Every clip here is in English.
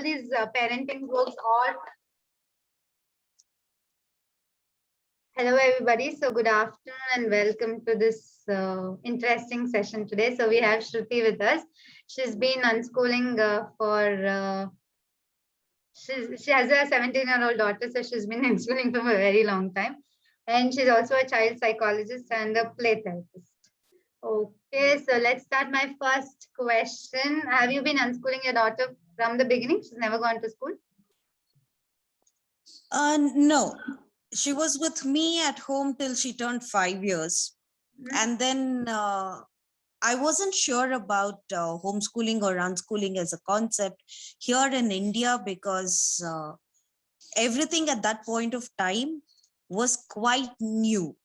these parenting books or hello everybody. So good afternoon and welcome to this interesting session today. So we have Shruthi with us. She's been unschooling she has a 17-year-old daughter, so she's been unschooling for a very long time. And she's also a child psychologist and a play therapist. Okay, so let's start my first question. Have you been unschooling your daughter from the beginning? She's never gone to school? No, she was with me at home till she turned 5 years. And then I wasn't sure about homeschooling or unschooling as a concept here in India because everything at that point of time was quite new.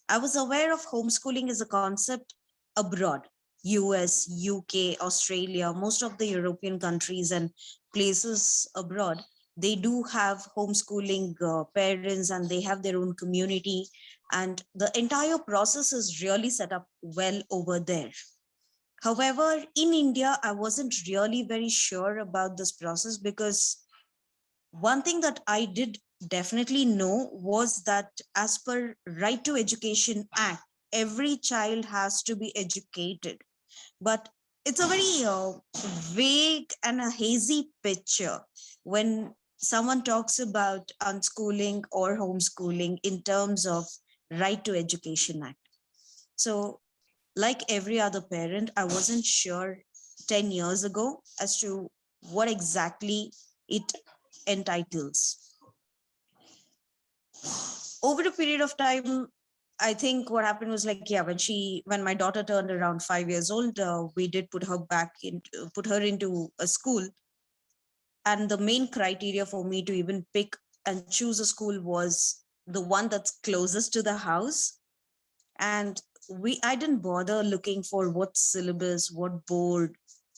I was aware of homeschooling as a concept abroad, US, UK, Australia, most of the European countries and places abroad. They do have homeschooling parents and they have their own community. And the entire process is really set up well over there. However, in India, I wasn't really very sure about this process because one thing that I did definitely know was that as per Right to Education Act, every child has to be educated. But it's a very vague and a hazy picture when someone talks about unschooling or homeschooling in terms of Right to Education Act. So like every other parent, I wasn't sure 10 years ago as to what exactly it entitles. Over a period of time, I think what happened was like, yeah, when my daughter turned around 5 years old, we did put her into a school. And the main criteria for me to even pick and choose a school was the one that's closest to the house. And I didn't bother looking for what syllabus, what board,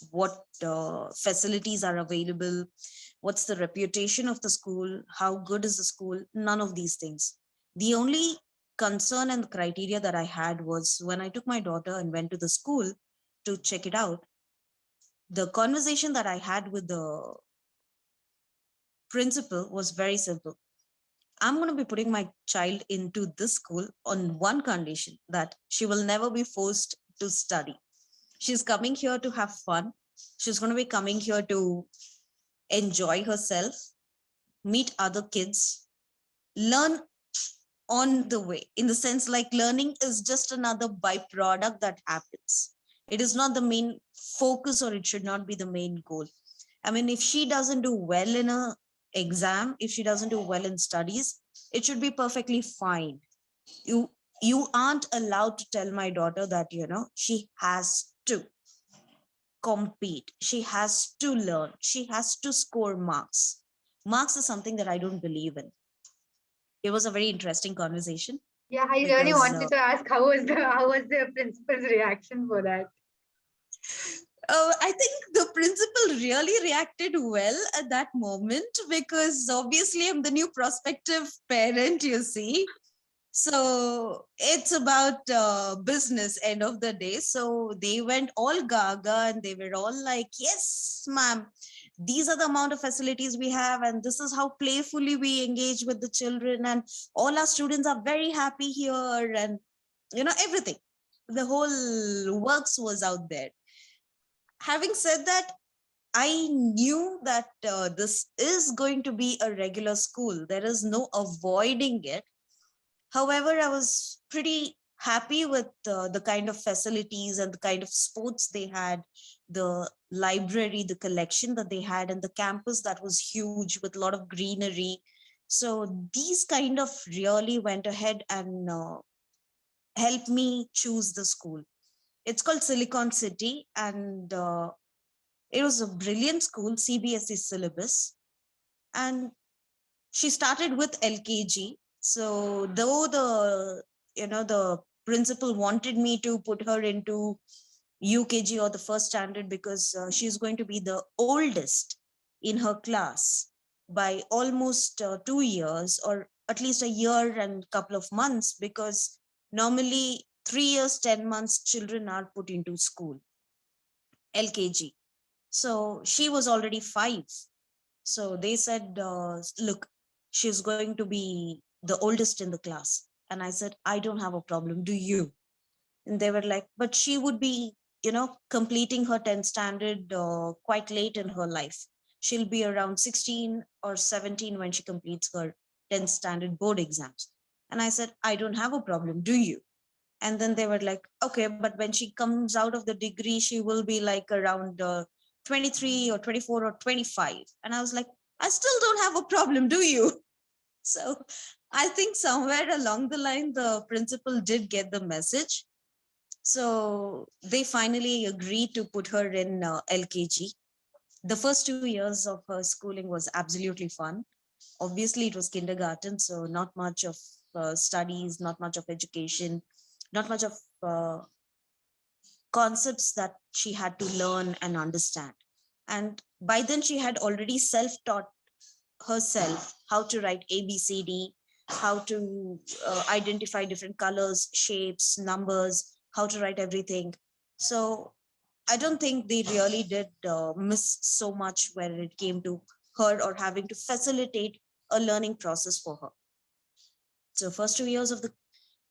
what facilities are available, what's the reputation of the school, how good is the school, none of these things. The only concern and the criteria that I had was when I took my daughter and went to the school to check it out, the conversation that I had with the principal was very simple. I'm going to be putting my child into this school on one condition, that she will never be forced to study. She's coming here to have fun. She's going to be coming here to enjoy herself, meet other kids, learn on the way, in the sense like learning is just another byproduct that happens. It is not the main focus, or it should not be the main goal. I mean, if she doesn't do well in a exam, if she doesn't do well in studies, it should be perfectly fine. You aren't allowed to tell my daughter that, she has to compete, she has to learn, she has to score marks. Marks is something that I don't believe in. It was a very interesting conversation. Yeah, I really wanted to ask how was the principal's reaction for that? I think the principal really reacted well at that moment because obviously I'm the new prospective parent, you see. So it's about business end of the day. So they went all gaga and they were all like, yes, ma'am, these are the amount of facilities we have. And this is how playfully we engage with the children. And all our students are very happy here. And, everything. The whole works was out there. Having said that, I knew that this is going to be a regular school. There is no avoiding it. However, I was pretty happy with the kind of facilities and the kind of sports they had, the library, the collection that they had, and the campus that was huge with a lot of greenery. So these kind of really went ahead and helped me choose the school. It's called Silicon City, and it was a brilliant school, CBSE syllabus. And she started with LKG. So though the principal wanted me to put her into UKG or the first standard because she's going to be the oldest in her class by almost 2 years, or at least a year and a couple of months, because normally 3 years, 10 months, children are put into school, LKG. So she was already 5. So they said, look, she's going to be the oldest in the class. And I said, I don't have a problem. Do you? And they were like, but she would be, completing her 10th standard quite late in her life. She'll be around 16 or 17 when she completes her 10th standard board exams. And I said, I don't have a problem. Do you? And then they were like, okay, but when she comes out of the degree, she will be like around 23 or 24 or 25. And I was like, I still don't have a problem. Do you? So I think somewhere along the line, the principal did get the message. So they finally agreed to put her in LKG. The first 2 years of her schooling was absolutely fun. Obviously, it was kindergarten, so not much of studies, not much of education, not much of uh, concepts that she had to learn and understand. And by then, she had already self taught herself how to write ABCD, how to identify different colors, shapes, numbers, how to write everything. So I don't think they really did miss so much when it came to her or having to facilitate a learning process for her. So first 2 years of the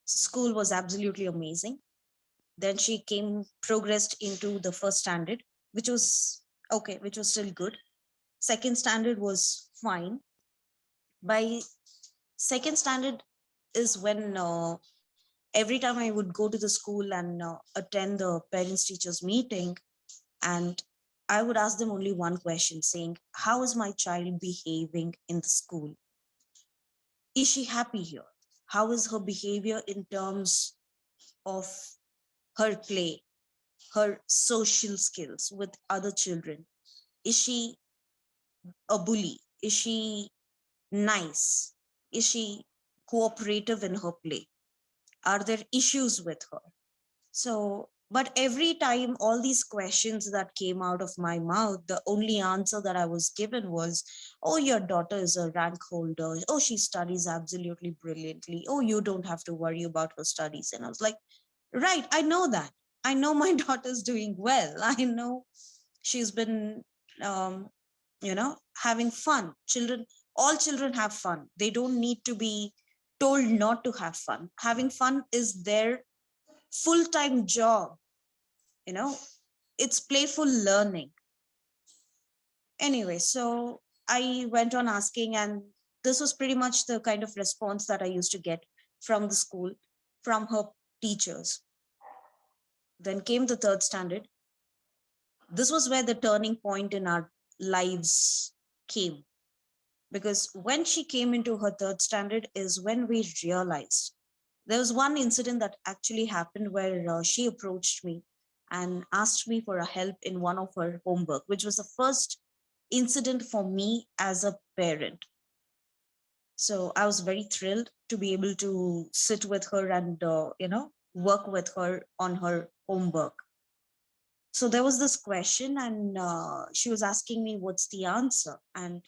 school was absolutely amazing. Then she progressed into the first standard, which was okay, which was still good. Second standard was fine. By second standard is when every time I would go to the school and attend the parents teachers meeting, and I would ask them only one question, saying, how is my child behaving in the school? Is she happy here? How is her behavior in terms of her play, her social skills with other children? Is she a bully? Is she nice? Is she cooperative in her play? Are there issues with her? So, but every time all these questions that came out of my mouth, the only answer that I was given was, oh, your daughter is a rank holder. Oh, she studies absolutely brilliantly. Oh, you don't have to worry about her studies. And I was like, right, I know that. I know my daughter's doing well. I know she's been, um, having fun. All children have fun. They don't need to be told not to have fun. Having fun is their full-time job. you know it's playful learning. Anyway, so I went on asking, and this was pretty much the kind of response that I used to get from the school, from her teachers. Then came the third standard. This was where the turning point in our lives came, because when she came into her third standard is when we realized there was one incident that actually happened where she approached me and asked me for a help in one of her homework, which was the first incident for me as a parent. So I was very thrilled to be able to sit with her and work with her on her homework. So there was this question, and she was asking me what's the answer. And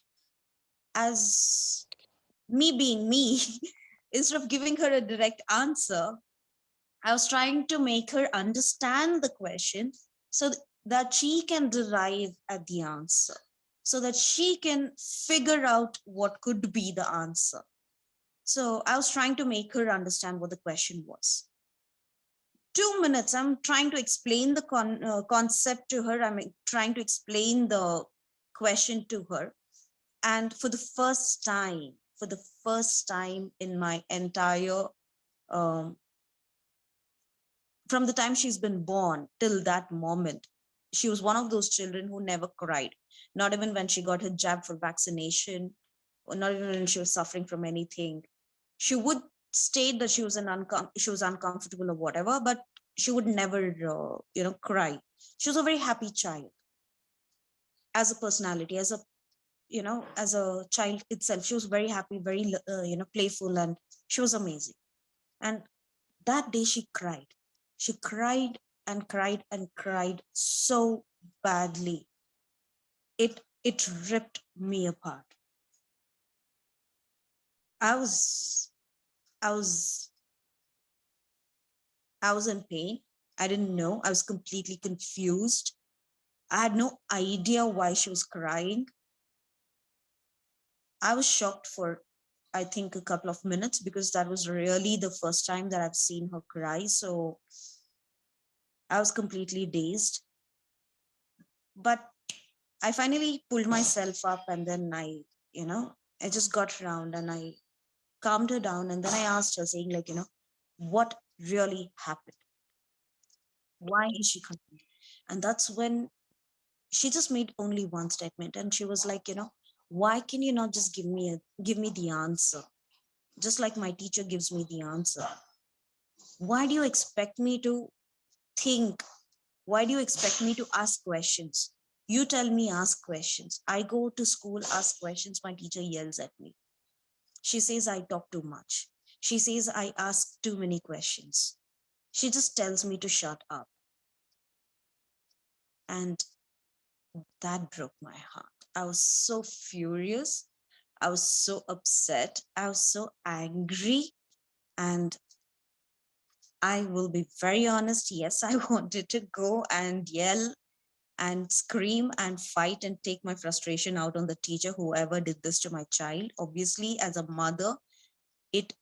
as me being me, instead of giving her a direct answer, I was trying to make her understand the question so that she can derive at the answer, so that she can figure out what could be the answer. So I was trying to make her understand what the question was. 2 minutes, I'm trying to explain the concept to her. I'm trying to explain the question to her. And for the first time in my entire um, from the time she's been born till that moment, she was one of those children who never cried, not even when she got her jab for vaccination, or not even when she was suffering from anything. She would state that she was uncomfortable or whatever, but she would never cry. She was a very happy child as a personality, as a child itself. She was very happy, very playful, and she was amazing. And that day she cried. She cried and cried and cried so badly. It ripped me apart. I was I was I was in pain. I didn't know. I was completely confused. I had no idea why she was crying. I was shocked for, I think, a couple of minutes, because that was really the first time that I've seen her cry. So I was completely dazed. But I finally pulled myself up, and then I just got around and I calmed her down. And then I asked her, saying, like, what really happened? Why is she crying? And that's when she just made only one statement. And she was like, why can you not just give me the answer? Just like my teacher gives me the answer. Why do you expect me to think? Why do you expect me to ask questions? You tell me ask questions. I go to school, ask questions. My teacher yells at me. She says I talk too much. She says I ask too many questions. She just tells me to shut up. And that broke my heart. I was so furious. I was so upset. I was so angry. And I will be very honest. Yes, I wanted to go and yell and scream and fight and take my frustration out on the teacher, whoever did this to my child. Obviously, as a mother, it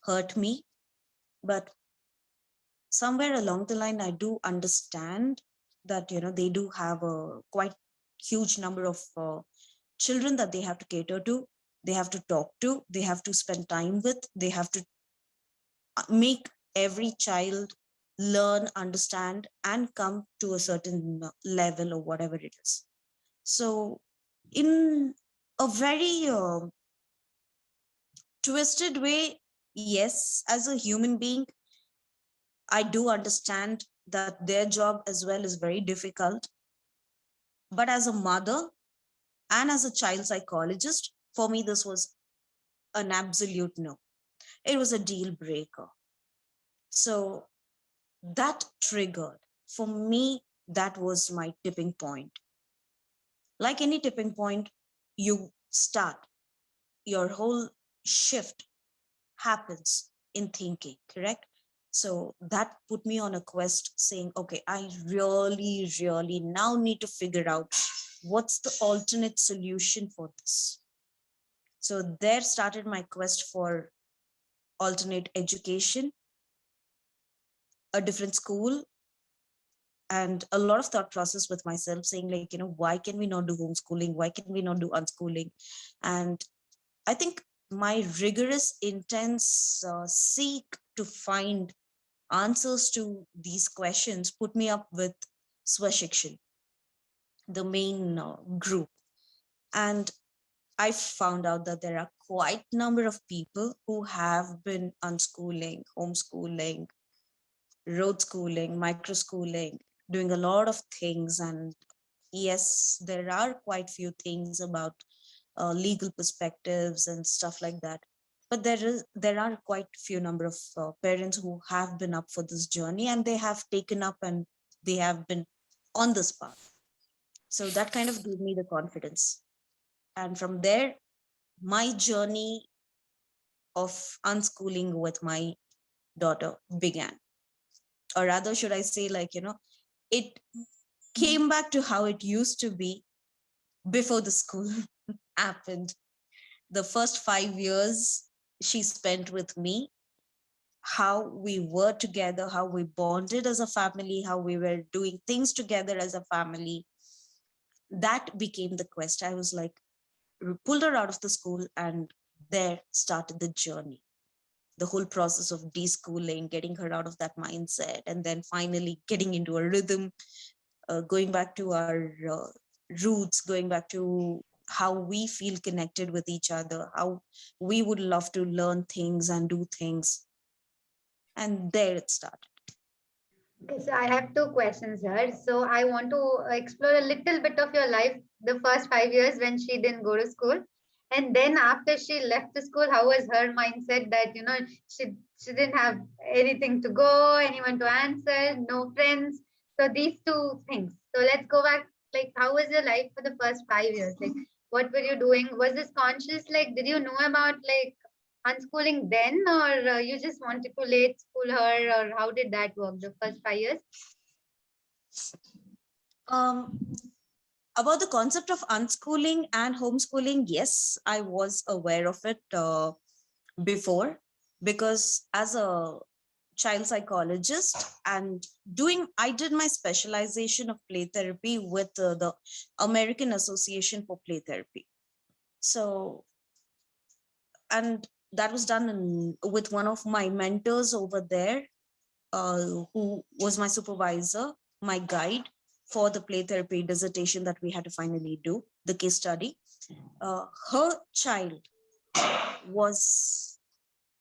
hurt me. But somewhere along the line, I do understand that, they do have a quite huge number of children that they have to cater to, they have to talk to, they have to spend time with, they have to make every child learn, understand, and come to a certain level or whatever it is. So, in a very twisted way, yes, as a human being, I do understand that their job as well is very difficult. But as a mother and as a child psychologist, for me, this was an absolute no. It was a deal breaker. So that triggered, for me, that was my tipping point. Like any tipping point, you start, your whole shift happens in thinking, correct? So that put me on a quest saying, okay, I really, really now need to figure out what's the alternate solution for this. So there started my quest for alternate education, a different school, and a lot of thought process with myself saying, like, why can we not do homeschooling? Why can we not do unschooling? And I think my rigorous, intense seek to find answers to these questions put me up with Swashikshan, the main group. And I found out that there are quite number of people who have been unschooling, homeschooling, road schooling, micro schooling, doing a lot of things. And yes, there are quite few things about legal perspectives and stuff like that. But there are quite few number of parents who have been up for this journey, and they have taken up and they have been on this path. So that kind of gave me the confidence. And from there, my journey of unschooling with my daughter began. Or rather, should I say, like, it came back to how it used to be before the school happened. The first 5 years she spent with me, how we were together, how we bonded as a family, how we were doing things together as a family, that became the quest. I was like, pulled her out of the school, and there started the journey. The whole process of deschooling, getting her out of that mindset, and then finally getting into a rhythm, going back to our roots, going back to how we feel connected with each other, how we would love to learn things and do things. And there it started. Okay, so I have two questions here. So I want to explore a little bit of your life, the first 5 years when she didn't go to school. And then after she left the school, how was her mindset that, she didn't have anything to go, anyone to answer, no friends. So these two things. So let's go back. Like, how was your life for the first 5 years? Like, what were you doing? Was this conscious? Like, did you know about like unschooling then, or you just wanted to late school her, or how did that work the first 5 years? Um, About the concept of unschooling and homeschooling, yes, I was aware of it before, because as a child psychologist and I did my specialization of play therapy with the American Association for Play Therapy. So, and that was done with one of my mentors over there, who was my supervisor, my guide for the play therapy dissertation that we had to finally do, the case study. Her child was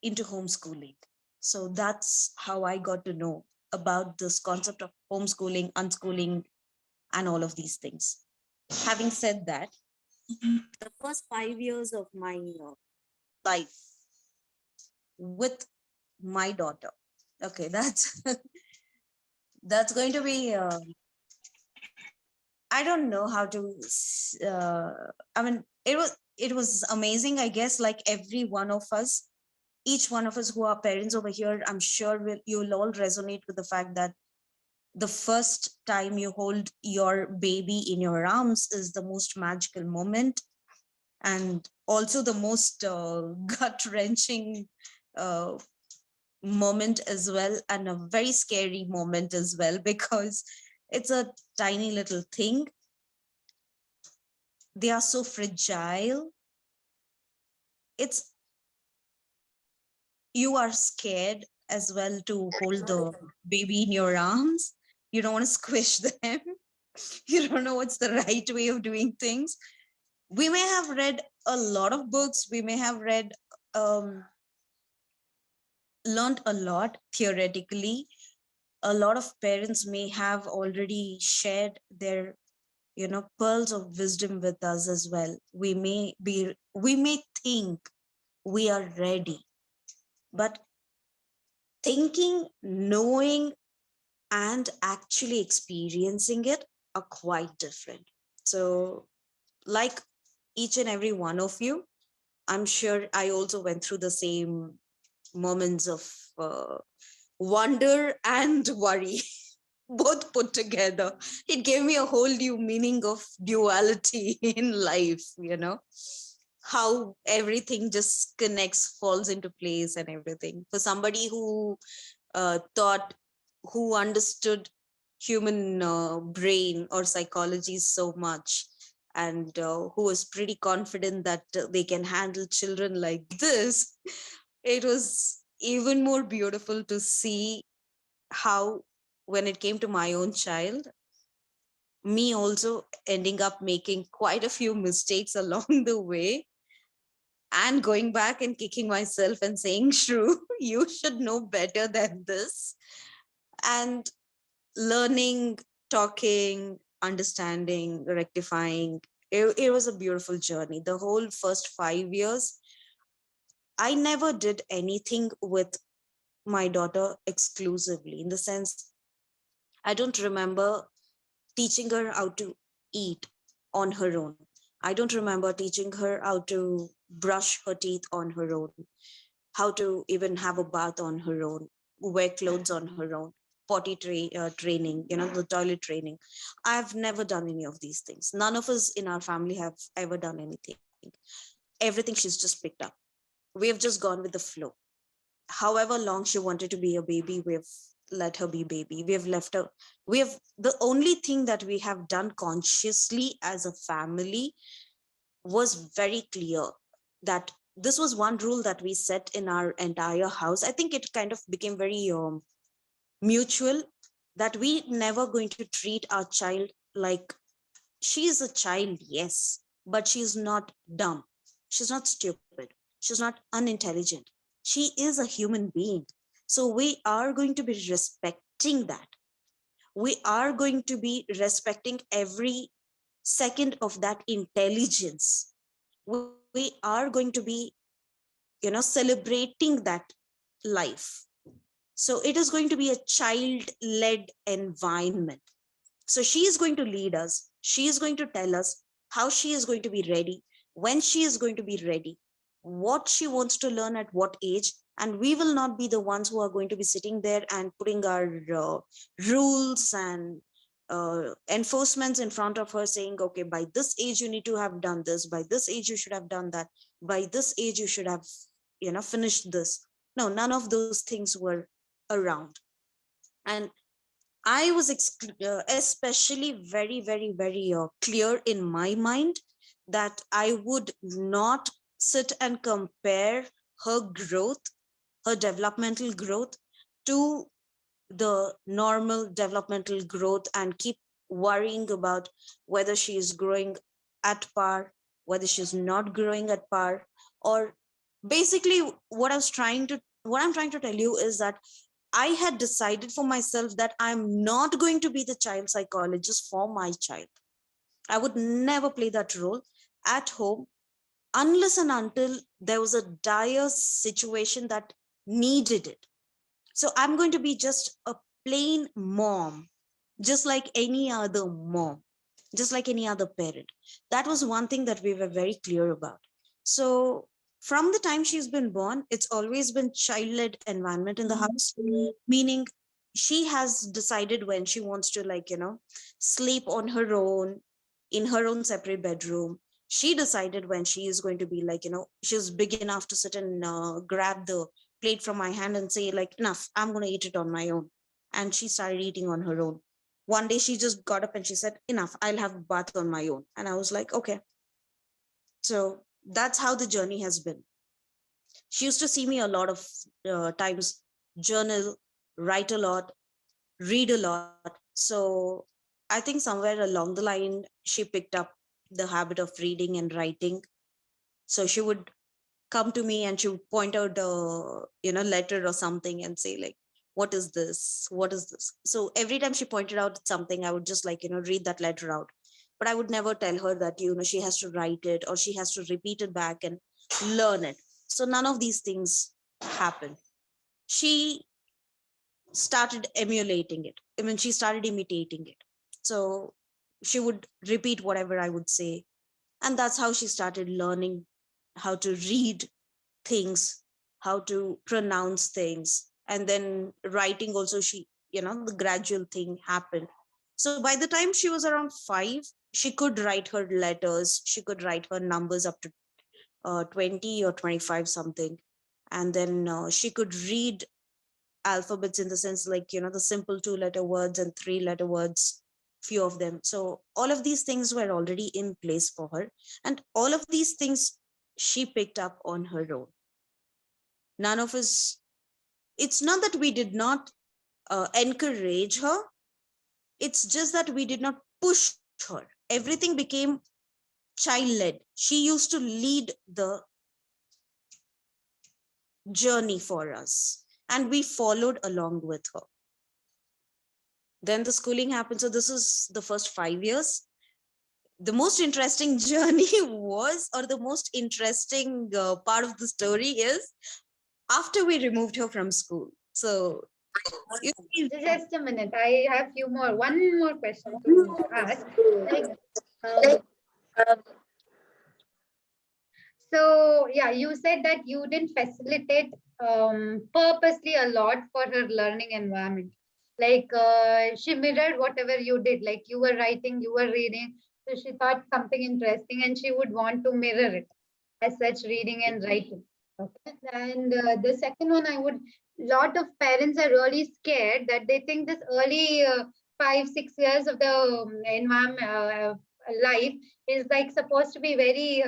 into homeschooling. So that's how I got to know about this concept of homeschooling, unschooling, and all of these things. Having said that, the first 5 years of my life with my daughter, okay, that's that's going to be I don't know how to I mean, it was amazing, I guess, like every one of us, each one of us who are parents over here, I'm sure you'll all resonate with the fact that the first time you hold your baby in your arms is the most magical moment, and also the most gut wrenching uh, moment as well, and a very scary moment as well, because it's a tiny little thing. They are so fragile. It's You are scared as well to hold the baby in your arms. You don't want to squish them. You don't know what's the right way of doing things. We may have read a lot of books, we may have read learned a lot theoretically. A lot of parents may have already shared their pearls of wisdom with us as well. We may think we are ready, but thinking, knowing, and actually experiencing it are quite different. So, like each and every one of you, I'm sure I also went through the same moments of uh, wonder and worry, both put together. It gave me a whole new meaning of duality in life, how everything just connects, falls into place, and everything. For somebody who thought, who understood human brain or psychology so much, and who was pretty confident that they can handle children like this, it was even more beautiful to see how, when it came to my own child, me also ending up making quite a few mistakes along the way, and going back and kicking myself and saying, Shrew, you should know better than this. And learning, talking, understanding, rectifying. It was a beautiful journey. The whole first 5 years, I never did anything with my daughter exclusively, in the sense, I don't remember teaching her how to eat on her own. I don't remember teaching her how to brush her teeth on her own, how to even have a bath on her own, wear clothes on her own, training, the toilet training. I've never done any of these things. None of us in our family have ever done anything. Everything she's just picked up. We have just gone with the flow. However long she wanted to be a baby, we have let her be baby. We have left her. We have The only thing that we have done consciously as a family was very clear, that this was one rule that we set in our entire house. I think it kind of became very mutual, that we never going to treat our child like, she is a child, yes, but she's not dumb, she's not stupid, she's not unintelligent, she is a human being. So we are going to be respecting that. We are going to be respecting every second of that intelligence. We are going to be celebrating that life. So it is going to be a child led environment. So she is going to lead us. She is going to tell us how she is going to be ready, when she is going to be ready, what she wants to learn at what age. And we will not be the ones who are going to be sitting there and putting our rules and enforcements in front of her saying, okay, by this age you need to have done this, by this age you should have done that, by this age you should have finished this. No, none of those things were around. And I was especially very, very, very clear in my mind that I would not sit and compare her growth, her developmental growth, to the normal developmental growth and keep worrying about whether she is growing at par, whether she's not growing at par. Or basically what I'm trying to tell you is that I had decided for myself that I'm not going to be the child psychologist for my child. I would never play that role at home unless and until there was a dire situation that needed it. So I'm going to be just a plain mom, just like any other mom, just like any other parent. That was one thing that we were very clear about. So from the time she's been born, it's always been child-led environment in the house, meaning she has decided when she wants to, sleep on her own in her own separate bedroom. She decided when she is going to be she's big enough to sit and grab the plate from my hand and say, like, enough, I'm going to eat it on my own. And she started eating on her own. One day she just got up and she said, enough, I'll have a bath on my own. And I was like, okay. So that's how the journey has been. She used to see me a lot of times journal, write a lot, read a lot. So I think somewhere along the line, she picked up the habit of reading and writing. So she would come to me and she would point out a letter or something and say, like, what is this, what is this? So every time she pointed out something, I would just read that letter out. But I would never tell her that she has to write it or she has to repeat it back and learn it. So none of these things happened. She started emulating it. I mean, she started imitating it. So she would repeat whatever I would say, and that's how she started learning how to read things, how to pronounce things. And then writing also, she, the gradual thing happened. So by the time she was around 5, she could write her letters, she could write her numbers up to 20 or 25 something. And then she could read alphabets in the sense, the simple 2-letter words and 3-letter words, few of them. So all of these things were already in place for her, and all of these things she picked up on her own. None of us, it's not that we did not encourage her, it's just that we did not push her. Everything became child-led. She used to lead the journey for us, and we followed along with her. Then the schooling happened. So this is the first 5 years. The most interesting journey was, or the most interesting part of the story is after we removed her from school. So Just a minute. I have one more question to ask. Like, um, so yeah, you said that you didn't facilitate purposely a lot for her learning environment. Like she mirrored whatever you did. Like you were writing, you were reading. So she thought something interesting and she would want to mirror it as such, reading and writing. Okay. And the second one, lot of parents are really scared that they think this early 5-6 years of the environment life is like supposed to be very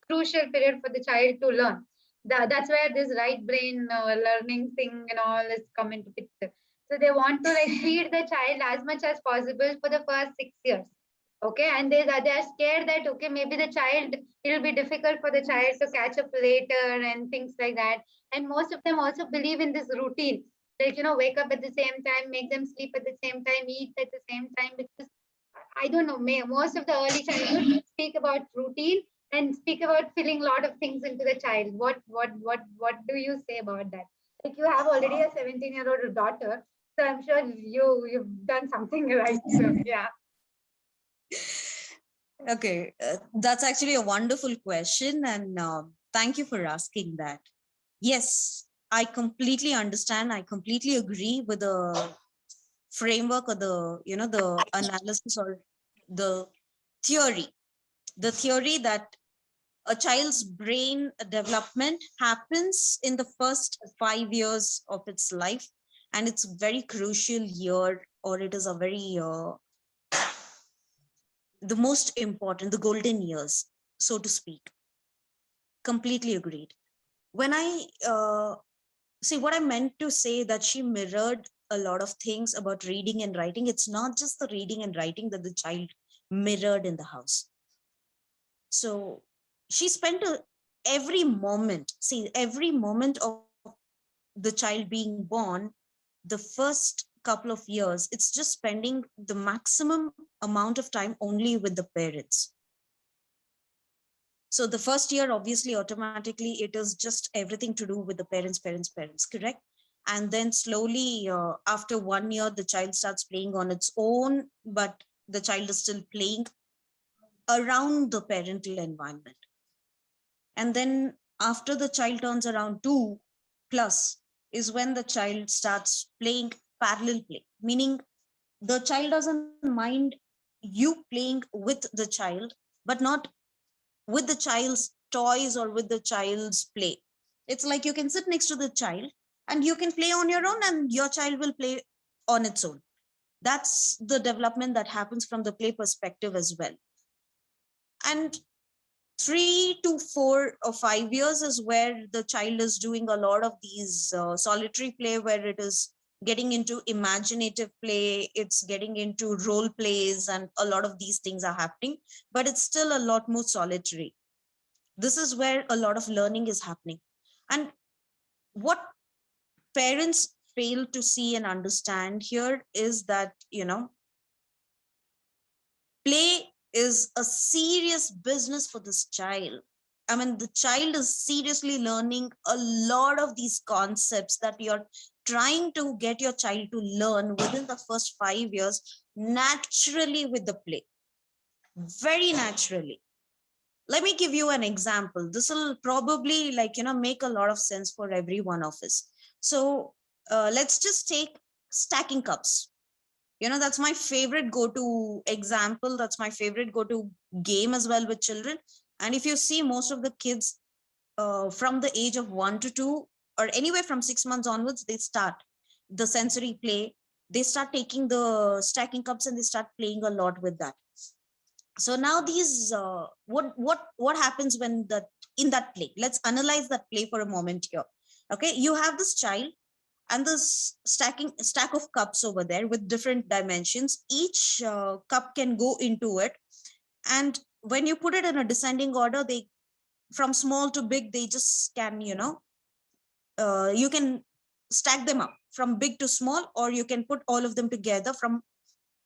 crucial period for the child to learn. That's where this right brain learning thing and all is come into picture. So they want to like feed the child as much as possible for the first 6 years. Okay, and they are scared that okay, maybe the child, it will be difficult for the child to catch up later and things like that. And most of them also believe in this routine, like wake up at the same time, make them sleep at the same time, eat at the same time. Because I don't know, most of the early childhood speak about routine and speak about filling a lot of things into the child. What do you say about that? Like you have already a 17-year-old daughter, so I'm sure you've done something right. So yeah. Okay, that's actually a wonderful question, and thank you for asking that. Yes, I completely understand. I completely agree with the framework or the analysis or the theory, that a child's brain development happens in the first 5 years of its life, and it's very crucial year, or it is a very the most important, the golden years, so to speak. Completely agreed. When I see what I meant to say, that she mirrored a lot of things about reading and writing. It's not just the reading and writing that the child mirrored in the house. So she spent every moment of the child being born, the first couple of years, it's just spending the maximum amount of time only with the parents. So the first year, obviously, automatically, it is just everything to do with the parents, correct? And then slowly, after 1 year, the child starts playing on its own, but the child is still playing around the parental environment. And then after the child turns around 2+ is when the child starts playing parallel play, meaning the child doesn't mind you playing with the child, but not with the child's toys or with the child's play. It's like you can sit next to the child and you can play on your own, and your child will play on its own. That's the development that happens from the play perspective as well. And 3 to 4 or 5 years is where the child is doing a lot of these solitary play, where it is getting into imaginative play, it's getting into role plays, and a lot of these things are happening, but it's still a lot more solitary. This is where a lot of learning is happening. And what parents fail to see and understand here is that, play is a serious business for this child. I mean, the child is seriously learning a lot of these concepts that you're trying to get your child to learn within the first 5 years, naturally with the play, very naturally. Let me give you an example. This will probably make a lot of sense for every one of us. So let's just take stacking cups. That's my favorite go-to example. That's my favorite go-to game as well with children. And if you see, most of the kids from the age of 1 to 2, or anywhere from 6 months onwards, they start the sensory play. They start taking the stacking cups and they start playing a lot with that. So now these what happens when in that play? Let's analyze that play for a moment here. Okay, you have this child and this stack of cups over there with different dimensions. Each cup can go into it, and when you put it in a descending order, they from small to big, they just can you can stack them up from big to small, or you can put all of them together from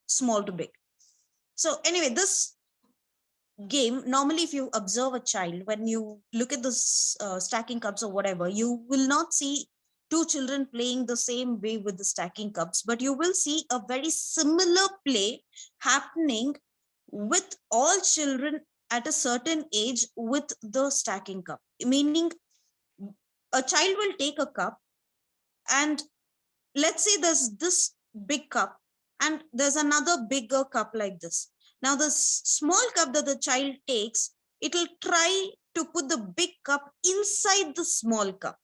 small to big. So anyway, this game, normally if you observe a child, when you look at this stacking cups or whatever, you will not see two children playing the same way with the stacking cups, but you will see a very similar play happening with all children at a certain age with the stacking cup. Meaning, a child will take a cup, and let's say there's this big cup and there's another bigger cup like this. Now the small cup that the child takes, it will try to put the big cup inside the small cup.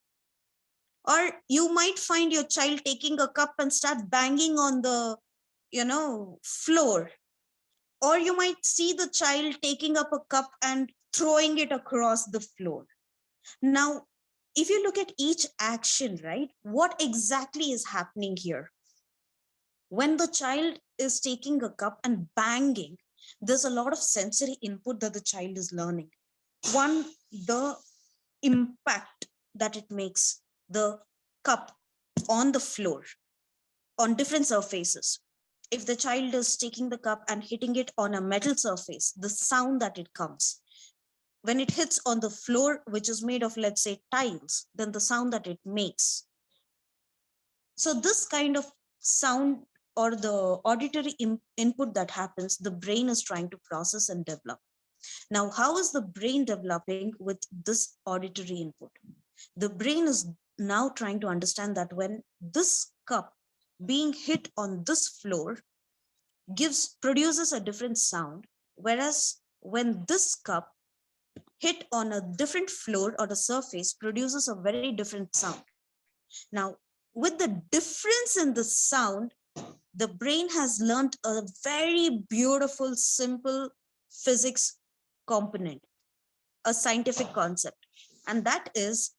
Or you might find your child taking a cup and start banging on the floor. Or you might see the child taking up a cup and throwing it across the floor. Now, if you look at each action, right, what exactly is happening here? When the child is taking a cup and banging, there's a lot of sensory input that the child is learning. One, the impact that it makes, the cup on the floor, on different surfaces. If the child is taking the cup and hitting it on a metal surface, the sound that it comes. When it hits on the floor, which is made of, let's say, tiles, then the sound that it makes. So this kind of sound, or the auditory input that happens, the brain is trying to process and develop. Now, how is the brain developing with this auditory input? The brain is now trying to understand that when this cup being hit on this floor produces a different sound, whereas when this cup hit on a different floor or a surface produces a very different sound. Now, with the difference in the sound, the brain has learned a very beautiful, simple physics component, a scientific concept, and that is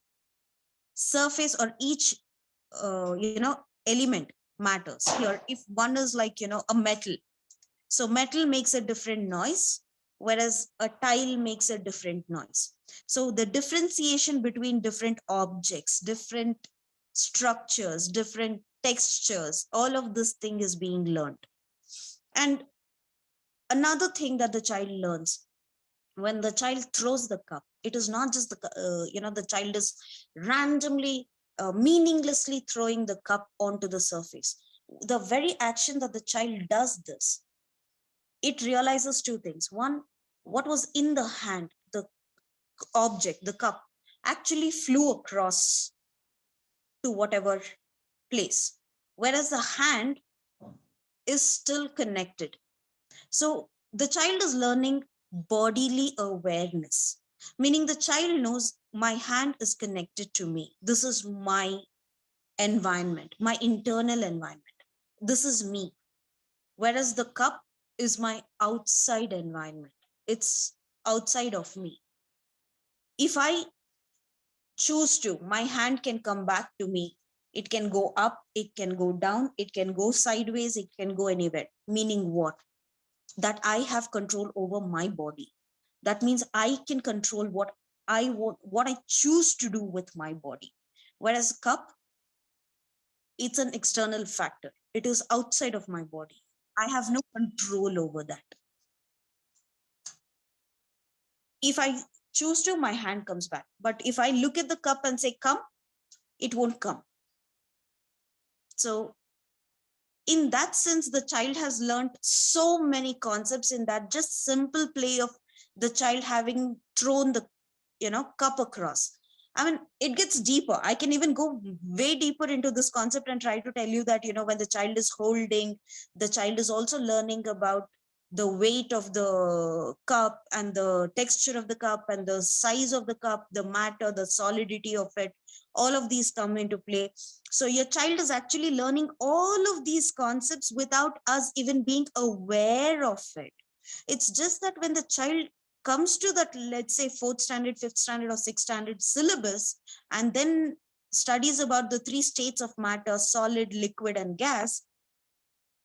surface or each element matters. Here, if one is like a metal, so metal makes a different noise, whereas a tile makes a different noise. So the differentiation between different objects, different structures, different textures, all of this thing is being learned. And another thing that the child learns, when the child throws the cup, it is not just the child is randomly meaninglessly throwing the cup onto the surface. The very action that the child does this, it realizes two things. One, what was in the hand, the object, the cup, actually flew across to whatever place, whereas the hand is still connected. So the child is learning bodily awareness, meaning the child knows my hand is connected to me. This is my environment, my internal environment. This is me. Whereas the cup is my outside environment. It's outside of me. If I choose to, my hand can come back to me. It can go up, it can go down, it can go sideways, it can go anywhere. Meaning what? That I have control over my body. That means I can control what I want, what I choose to do with my body. Whereas cup, it's an external factor. It is outside of my body. I have no control over that. If I choose to, my hand comes back. But if I look at the cup and say, come, it won't come. So in that sense, the child has learned so many concepts in that just simple play of the child having thrown the cup across. I mean, it gets deeper. I can even go way deeper into this concept and try to tell you that when the child is holding, the child is also learning about the weight of the cup and the texture of the cup and the size of the cup, the matter, the solidity of it. All of these come into play. So your child is actually learning all of these concepts without us even being aware of it. It's just that when the child comes to that, let's say 4th standard, 5th standard or 6th standard syllabus, and then studies about the 3 states of matter, solid, liquid and gas,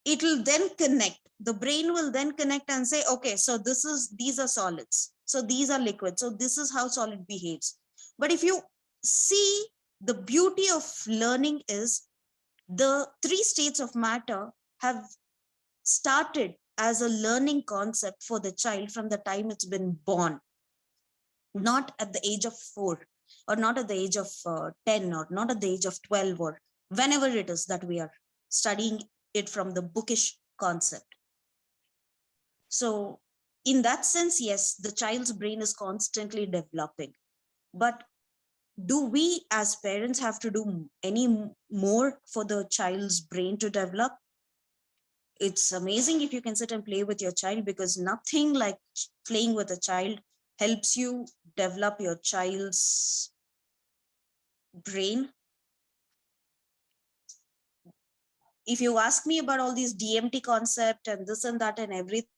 it will then connect. The brain will then connect and say, okay, so these are solids. So these are liquids. So this is how solid behaves. But if you see, the beauty of learning is the 3 states of matter have started as a learning concept for the child from the time it's been born, not at the age of 4 or not at the age of 10 or not at the age of 12 or whenever it is that we are studying it from the bookish concept. So in that sense, yes, the child's brain is constantly developing. But do we as parents have to do any more for the child's brain to develop? It's amazing if you can sit and play with your child, because nothing like playing with a child helps you develop your child's brain. If you ask me about all these DMT concept and this and that and everything,